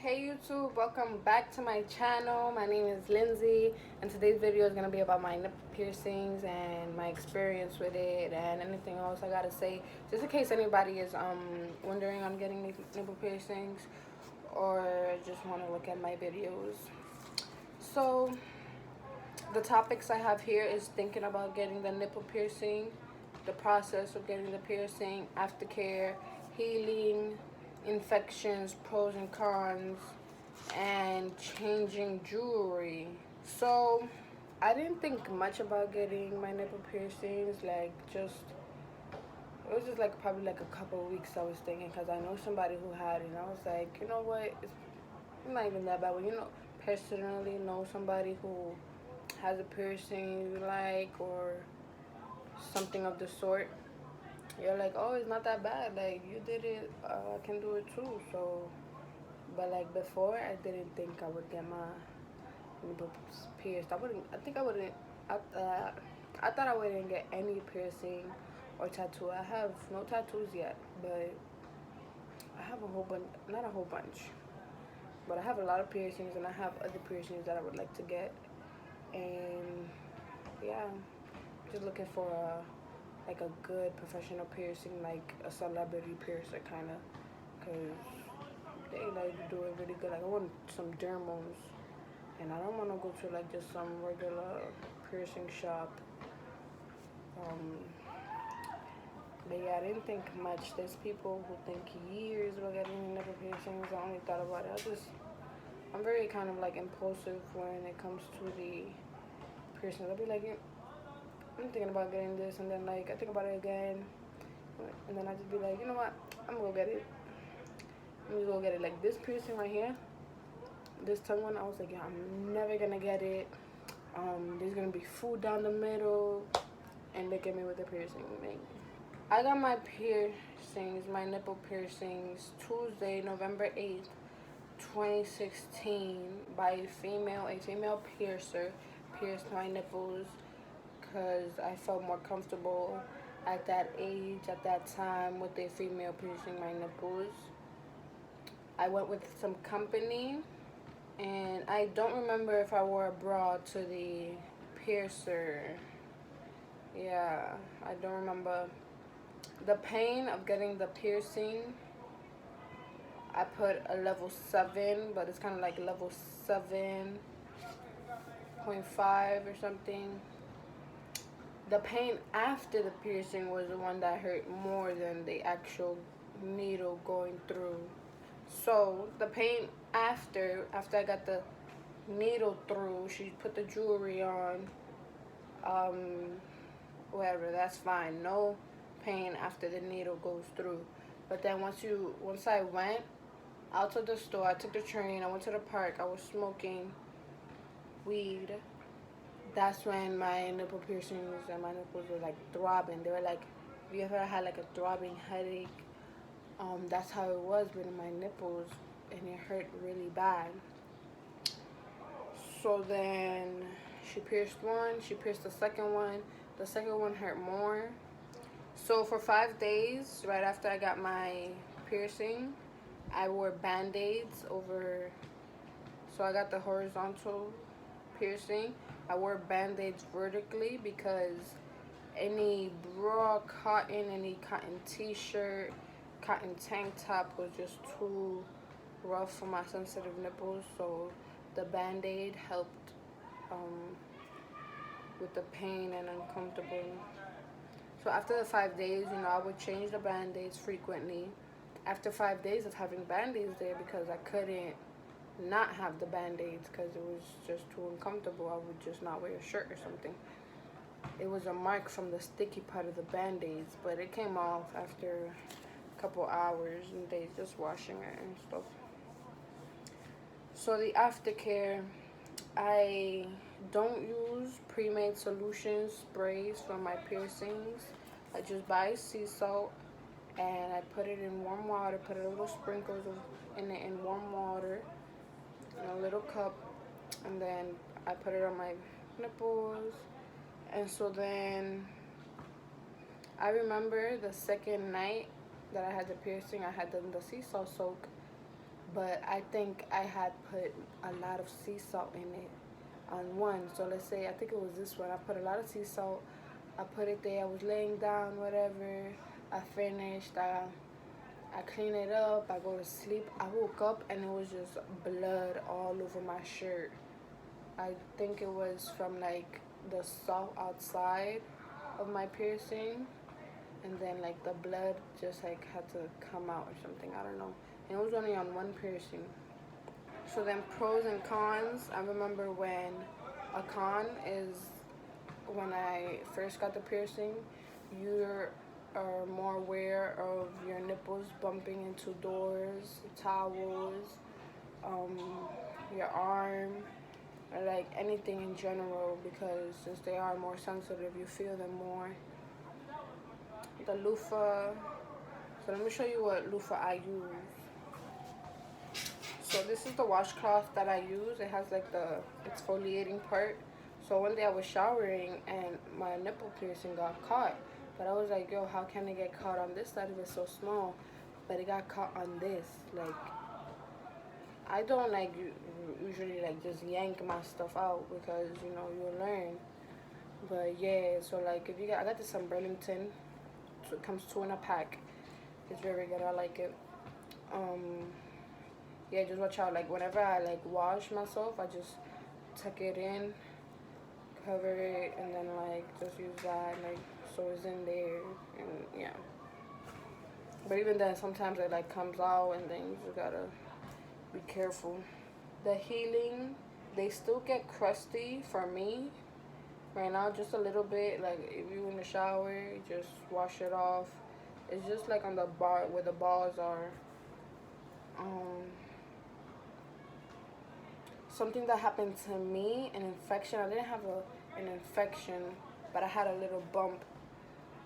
Hey YouTube, welcome back to my channel. My name is Lindsay and today's video is going to be about my nipple piercings and my experience with it and anything else I gotta say, just in case anybody is wondering on getting nipple piercings or just want to look at my videos. So the topics I have here is thinking about getting the nipple piercing, the process of getting the piercing, aftercare, healing, infections, pros and cons, and changing jewelry. So I didn't think much about getting my nipple piercings, like just it was just like probably like a couple of weeks I was thinking, because I know somebody who had it and I was like, you know what, it's not even that bad. When you know personally know somebody who has a piercing you like or something of the sort, you're like, oh, it's not that bad, like you did it, I can do it too. So but like before, I didn't think I would get my nipples pierced. I think I wouldn't. I, uh, I thought I wouldn't get any piercing or tattoo. I have no tattoos yet, but I have a whole bunch. Not a whole bunch, but I have a lot of piercings, and I have other piercings that I would like to get. And yeah, just looking for a good professional piercing, like a celebrity piercer kind of, cause they like do it really good. Like I want some dermos. And I don't want to go to like just some regular piercing shop. Um, but yeah, I didn't think much. There's people who think years about getting nipple piercings. I only thought about it. I'm very kind of like impulsive when it comes to the piercings. I'll be like, I'm thinking about getting this, and then like I think about it again, and then I just be like, you know what, I'm gonna go get it. I'm gonna go get it. Like this piercing right here, this tongue one, I was like, yeah, I'm never gonna get it. There's gonna be food down the middle, and look at me with the piercing. Like, I got my piercings, my nipple piercings, Tuesday, November 8th, 2016, by a female piercer pierced my nipples because I felt more comfortable at that age, at that time, with a female piercing my nipples. I went with some company, and I don't remember if I wore a bra to the piercer. Yeah, I don't remember. The pain of getting the piercing, I put a level 7, but it's kind of like level 7.5 or something. The pain after the piercing was the one that hurt more than the actual needle going through. So the pain after I got the needle through, she put the jewelry on, um, whatever, that's fine. No pain after the needle goes through. But then once I went out to the store, I took the train, I went to the park, I was smoking weed. That's when my nipple piercings and my nipples were like throbbing. They were like, have you ever had like a throbbing headache? That's how it was with my nipples, and it hurt really bad. So then she pierced one, she pierced the second one. The second one hurt more. So for 5 days, right after I got my piercing, I wore band-aids over. So I got the horizontal piercing. I wore band-aids vertically because any bra, any cotton t-shirt, cotton tank top was just too rough for my sensitive nipples. So the band-aid helped um, with the pain and uncomfortable. So after the 5 days, I would change the band-aids frequently. After 5 days of having band-aids there, because I couldn't not have the band-aids because it was just too uncomfortable, I would just not wear a shirt or something. It was a mark from the sticky part of the band-aids, but it came off after a couple hours and days just washing it and stuff. So the aftercare, I don't use pre-made solutions, sprays for my piercings. I just buy sea salt and I put it in warm water, put a little sprinkles in it in warm water in a little cup, and then I put it on my nipples. And so then I remember the second night that I had the piercing, I had done the sea salt soak, but I think I had put a lot of sea salt in it on one. So let's say I think it was this one. I put a lot of sea salt. I put it there. I was laying down, whatever. I finished. I clean it up. I go to sleep. I woke up and it was just blood all over my shirt. I think it was from like the salt outside of my piercing, and then like the blood just like had to come out or something. I don't know. And it was only on one piercing. So then pros and cons. I remember when a con is when I first got the piercing, you are more aware of your nipples bumping into doors, towels, um, your arm, or like anything in general, because since they are more sensitive, you feel them more. The loofah. So let me show you what loofah I use. So this is the washcloth that I use. It has like the exfoliating part. So one day I was showering and my nipple piercing got caught. But I was like, yo, how can it get caught on this side if it's so small? But it got caught on this. Like, I don't like usually like just yank my stuff out because, you know, you learn. But yeah, so like if you got, I got this from Burlington. So it comes two in a pack. It's very good. I like it. Yeah, just watch out. Like whenever I like wash myself, I just tuck it in, cover it, and then like just use that like so it's in there, and yeah. But even then, sometimes it like comes out, and then you just gotta be careful. The healing, they still get crusty for me right now, just a little bit. Like if you in the shower, you just wash it off. It's just like on the bar where the balls are. Something that happened to me, an infection. I didn't have an infection, but I had a little bump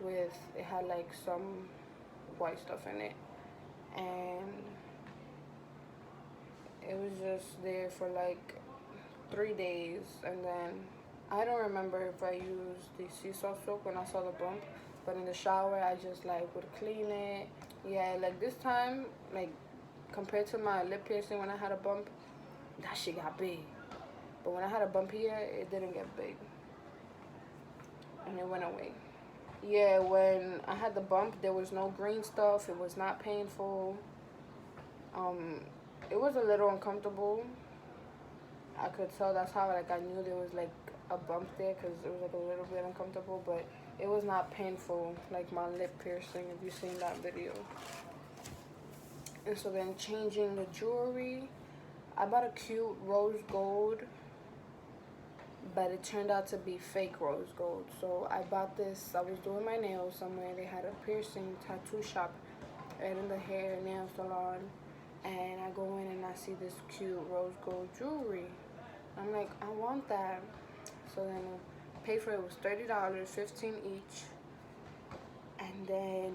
with, it had like some white stuff in it. And it was just there for like 3 days. And then I don't remember if I used the sea salt soap when I saw the bump, but in the shower, I just like would clean it. Yeah, like this time, like compared to my lip piercing when I had a bump, that shit got big. But when I had a bump here, it didn't get big. And it went away. Yeah, when I had the bump, there was no green stuff. It was not painful. It was a little uncomfortable. I could tell. That's how like I knew there was like a bump there, because it was like a little bit uncomfortable. But it was not painful like my lip piercing, if you've seen that video. And so then changing the jewelry. I bought a cute rose gold, but it turned out to be fake rose gold. So I bought this. I was doing my nails somewhere. They had a piercing tattoo shop right in the hair nail salon. And I go in and I see this cute rose gold jewelry. I'm like, I want that. So then I paid for it. It was $30, 15 each. And then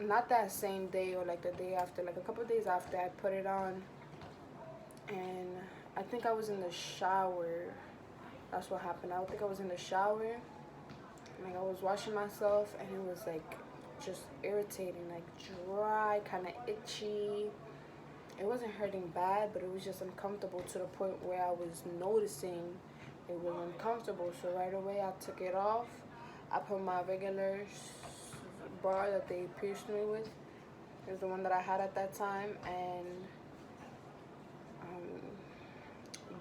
not that same day or like the day after, like a couple of days after, I put it on. And I think I was in the shower. That's what happened. I think I was in the shower. Like I was washing myself, and it was like just irritating, like dry, kind of itchy. It wasn't hurting bad, but it was just uncomfortable to the point where I was noticing it was uncomfortable. So right away I took it off. I put my regular bar that they pierced me with. It was the one that I had at that time, and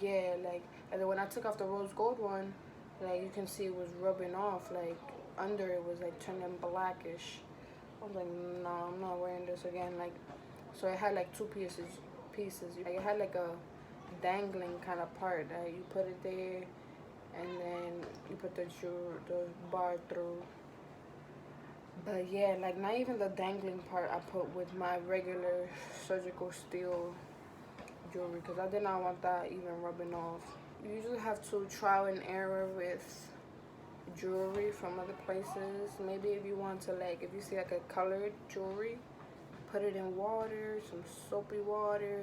yeah, like, and then when I took off the rose gold one, like you can see it was rubbing off, like under it was like turning blackish. I was like, no, I'm not wearing this again. Like, so it had like two pieces. Like, it had like a dangling kind of part. You put it there, and then you put the bar through. But yeah, like not even the dangling part I put with my regular surgical steel jewelry, because I did not want that even rubbing off. You usually have to trial and error with jewelry from other places. Maybe if you want to, like, if you see like a colored jewelry, put it in water, some soapy water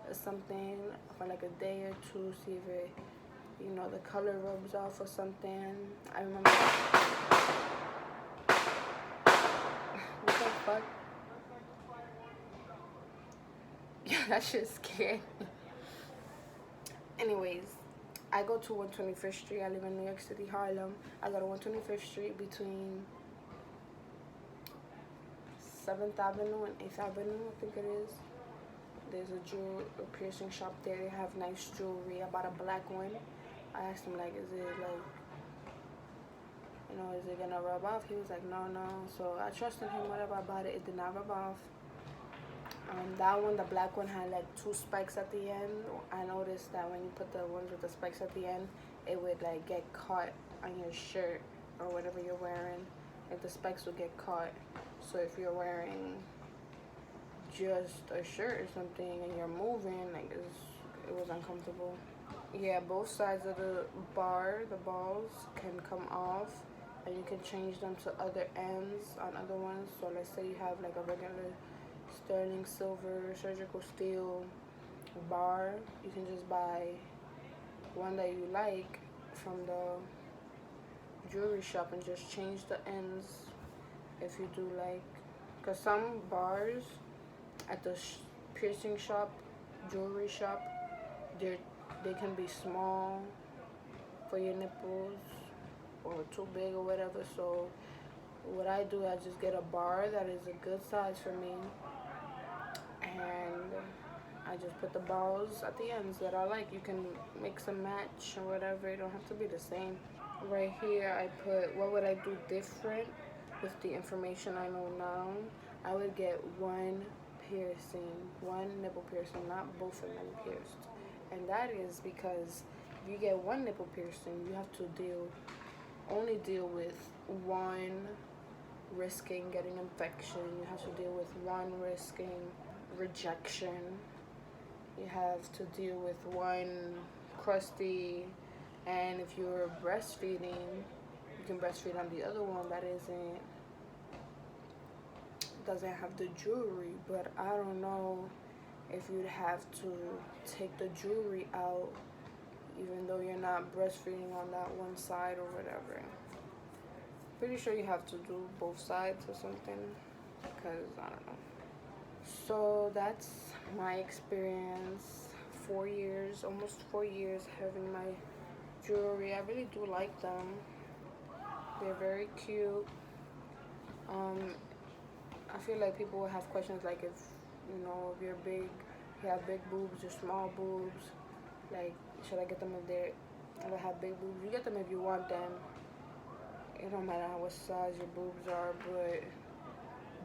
or something for like a day or two, see if it, you know, the color rubs off or something. I remember what the fuck? That shit scared me. Anyways, I go to 125th Street. I live in New York City, Harlem. I go to 125th Street between 7th Avenue and 8th Avenue, I think it is. There's a piercing shop there. They have nice jewelry. I bought a black one. I asked him, like, is it, like, you know, is it gonna rub off? He was like, no. So I trusted him. Whatever I bought it, it did not rub off. That one, the black one, had like 2 spikes at the end. I noticed that when you put the ones with the spikes at the end, it would like get caught on your shirt or whatever you're wearing. Like the spikes would get caught. So if you're wearing just a shirt or something and you're moving, like it was uncomfortable. Yeah, both sides of the balls can come off, and you can change them to other ends on other ones. So let's say you have like a regular sterling silver surgical steel bar, you can just buy one that you like from the jewelry shop and just change the ends if you do like, because some bars at the piercing shop, jewelry shop, they can be small for your nipples or too big or whatever. So what I do, I just get a bar that is a good size for me, and I just put the balls at the ends that I like. You can mix and match or whatever. It don't have to be the same. Right here I put what would I do different with the information I know now. I would get one nipple piercing, not both of them pierced. And that is because if you get one nipple piercing, you have to only deal with one risking getting infection. You have to deal with one risking rejection. You have to deal with one crusty, and if you're breastfeeding, you can breastfeed on the other one that doesn't have the jewelry. But I don't know if you'd have to take the jewelry out even though you're not breastfeeding on that one side or whatever. Pretty sure you have to do both sides or something, because I don't know. So that's my experience. 4 years, almost 4 years having my jewelry. I really do like them. They're very cute. I feel like people will have questions like, if if you're big, you have big boobs or small boobs, like should I get them if they have big boobs? You get them if you want them. It don't matter what size your boobs are, but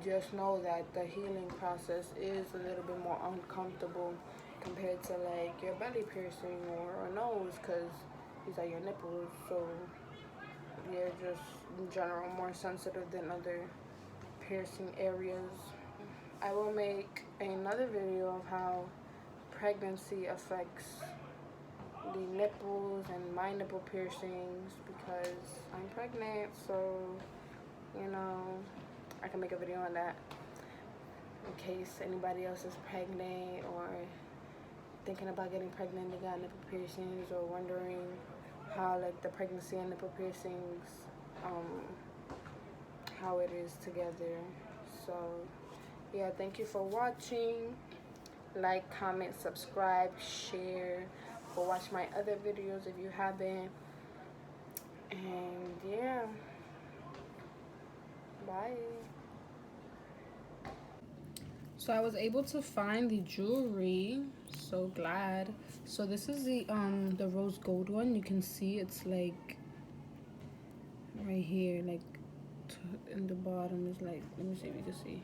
just know that the healing process is a little bit more uncomfortable compared to like your belly piercing or a nose, because these are your nipples, so they're just in general more sensitive than other piercing areas. I will make another video of how pregnancy affects the nipples and my nipple piercings, because I'm pregnant, so I can make a video on that in case anybody else is pregnant or thinking about getting pregnant, they got nipple piercings, or wondering how like the pregnancy and nipple piercings, how it is together. So yeah, thank you for watching. Like, comment, subscribe, share. Go watch my other videos if you haven't. And yeah, bye. So I was able to find the jewelry. So glad. So this is the rose gold one. You can see it's like right here, like in the bottom is like, let me see if you can see.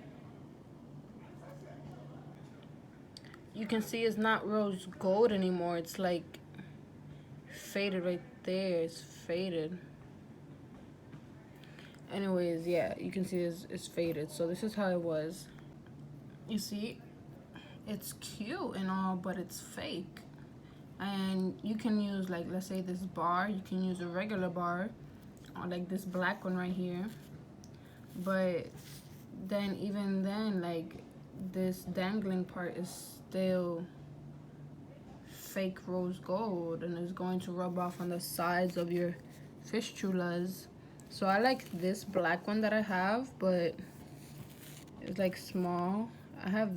You can see it's not rose gold anymore. It's like faded right there. It's faded. Anyways, yeah, you can see it's faded. So this is how it was. You see, it's cute and all, but it's fake. And you can use, like, let's say this bar, you can use a regular bar, or like this black one right here. But then, even then, like, this dangling part is still fake rose gold, and it's going to rub off on the sides of your fistulas. So I like this black one that I have, but it's like small. I have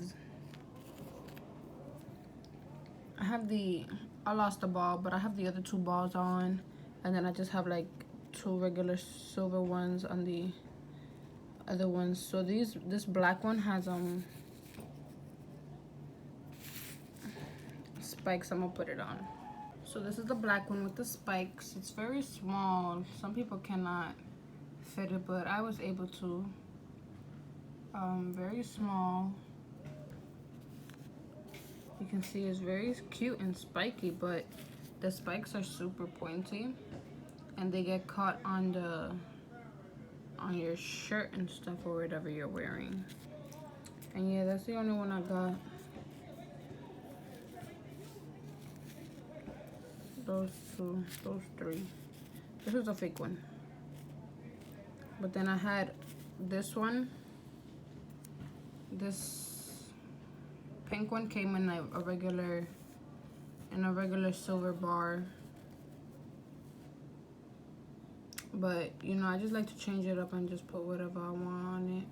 I lost the ball, but I have the other two balls on, and then I just have like two regular silver ones on the other ones. So this black one has spikes. I'm gonna put it on. So this is the black one with the spikes. It's very small. Some people cannot fit it, but I was able to. Very small. You can see it's very cute and spiky, but the spikes are super pointy and they get caught on your shirt and stuff or whatever you're wearing. And yeah, that's the only one I got. Those two, those three. This is a fake one. But then I had this one. This pink one came in a regular silver bar. But you know, I just like to change it up and just put whatever I want on it.